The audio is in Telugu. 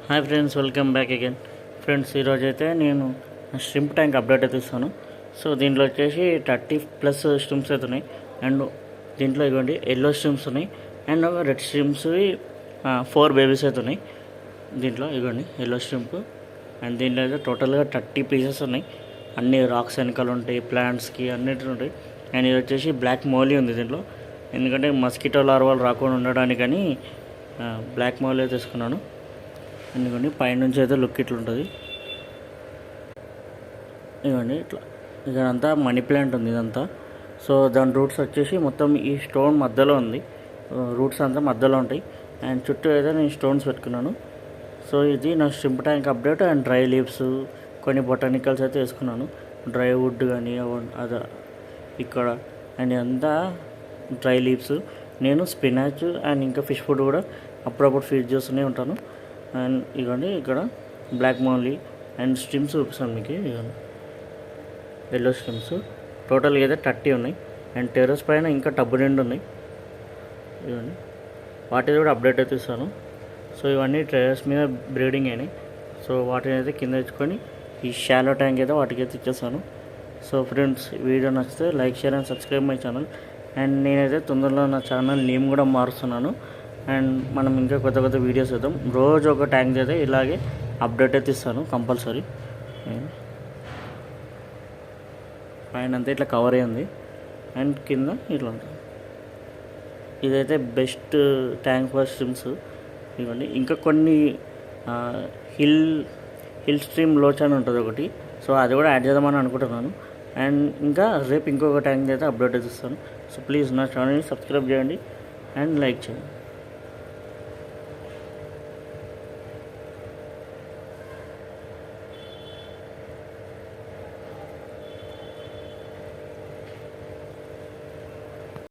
Hi friends, welcome back again. Friends, ఈరోజు అయితే నేను స్ట్రింప్ ట్యాంక్ అప్డేట్ అయితే ఇస్తాను. సో దీంట్లో వచ్చేసి 30+ స్ట్రిమ్స్ అయితే ఉన్నాయి. అండ్ దీంట్లో ఇవ్వండి ఎల్లో స్ట్రిమ్స్ ఉన్నాయి అండ్ రెడ్ స్ట్రిమ్స్ 4 బేబీస్ అయితే ఉన్నాయి. దీంట్లో ఇవ్వండి ఎల్లో స్ట్రింప్. అండ్ దీంట్లో అయితే టోటల్గా 30 పీసెస్ ఉన్నాయి. అన్ని రాక్స్ వెనకాల ఉంటాయి, ప్లాంట్స్కి అన్నిటి ఉంటాయి. అండ్ ఇది వచ్చేసి బ్లాక్ మోలీ ఉంది దీంట్లో, ఎందుకంటే మస్కిటో లార్వాలు రాకుండా ఉండడానికని బ్లాక్ మోలీ తీసుకున్నాను. ఎందుకండి పైనుంచి అయితే లుక్ ఇట్లా ఉంటుంది. ఇవ్వండి ఇట్లా ఇదంతా మనీ ప్లాంట్ ఉంది ఇదంతా. సో దాని రూట్స్ వచ్చేసి మొత్తం ఈ స్టోన్ మధ్యలో ఉంది. రూట్స్ అంతా మధ్యలో ఉంటాయి. అండ్ చుట్టూ అయితే నేను స్టోన్స్ పెట్టుకున్నాను. సో ఇది నా shrimp tank update. And dry leaves, కొన్ని బొటానికల్స్ అయితే వేసుకున్నాను. డ్రై వుడ్ కానీ అది ఇక్కడ. అండ్ అంతా డ్రై లీవ్స్. నేను స్పినాచ్ అండ్ ఇంకా ఫిష్ ఫుడ్ కూడా అప్పుడప్పుడు ఫీడ్ చేస్తూనే ఉంటాను. అండ్ ఇవ్వండి ఇక్కడ బ్లాక్ మోలీ అండ్ స్ట్రిమ్స్ చూపిస్తాను మీకు. ఇవ్వండి ఎల్లో స్ట్రిమ్స్ టోటల్గా అయితే 30 ఉన్నాయి. అండ్ టెర్రస్ పైన ఇంకా టబ్బు నిండు ఉన్నాయి. ఇవన్నీ వాటిని కూడా అప్డేట్ అయితే ఇస్తాను. సో ఇవన్నీ టెర్రస్ మీద బ్రీడింగ్ అయినాయి. సో వాటిని అయితే కింద తెచ్చుకొని ఈ షాలో ట్యాంక్ అయితే వాటికి అయితే ఇచ్చేస్తాను. సో ఫ్రెండ్స్, వీడియో నచ్చితే like, share and subscribe my channel. And నేనైతే తొందరలో నా ఛానల్ నేమ్ కూడా మారుస్తున్నాను. అండ్ మనం ఇంకా కొత్త కొత్త వీడియోస్ ఇద్దాం. రోజు ఒక ట్యాంక్ అయితే ఇలాగే అప్డేట్ అయితే ఇస్తాను కంపల్సరీ. పైన అంతా ఇట్లా కవర్ అయ్యింది అండ్ కింద ఇట్లా ఉంటుంది. ఇదైతే బెస్ట్ ట్యాంక్ ఫర్ స్ట్రిమ్స్. ఇవ్వండి ఇంకా కొన్ని హిల్ స్ట్రీమ్ లోచ్ అని ఉంటుంది ఒకటి. సో అది కూడా యాడ్ చేద్దామని అనుకుంటున్నాను. అండ్ ఇంకా రేపు ఇంకొక ట్యాంక్ అయితే అప్డేట్ అయితే ఇస్తాను. సో ప్లీజ్ నా ఛానల్ని సబ్స్క్రైబ్ చేయండి అండ్ లైక్ చేయండి.